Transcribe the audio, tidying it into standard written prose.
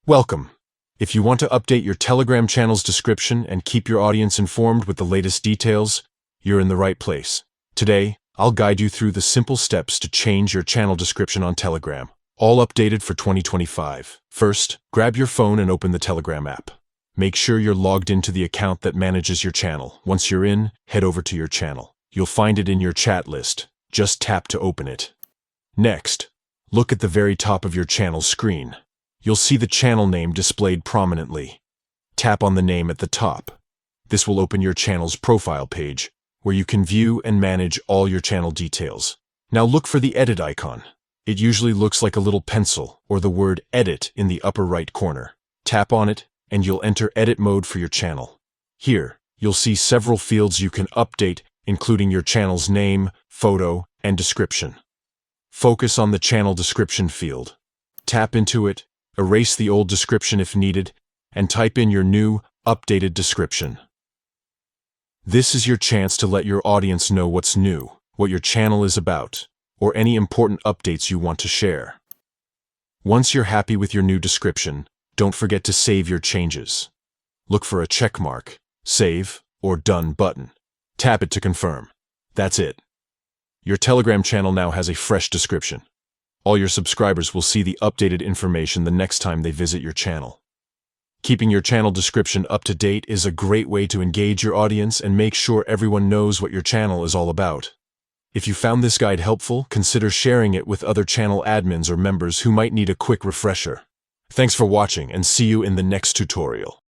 Welcome. If you want to update your Telegram channel's description and keep your audience informed with the latest details, you're in the right place. Today, I'll guide you through the simple steps to change your channel description on Telegram, all updated for 2025. First, grab your phone and open the Telegram app. Make sure you're logged into the account that manages your channel. Once you're in, head over to your channel. You'll find it in your chat list. Just tap to open it. Next, look at the very top of your channel screen. You'll see the channel name displayed prominently. Tap on the name at the top. This will open your channel's profile page, where you can view and manage all your channel details. Now look for the edit icon. It usually looks like a little pencil or the word edit in the upper right corner. Tap on it and you'll enter edit mode for your channel. Here, you'll see several fields you can update, including your channel's name, photo, and description. Focus on the channel description field. Tap into it, erase the old description if needed, and type in your new, updated description. This is your chance to let your audience know what's new, what your channel is about, or any important updates you want to share. Once you're happy with your new description, don't forget to save your changes. Look for a check mark, save, or done button. Tap it to confirm. That's it. Your Telegram channel now has a fresh description. All your subscribers will see the updated information the next time they visit your channel. Keeping your channel description up to date is a great way to engage your audience and make sure everyone knows what your channel is all about. If you found this guide helpful, consider sharing it with other channel admins or members who might need a quick refresher. Thanks for watching and see you in the next tutorial.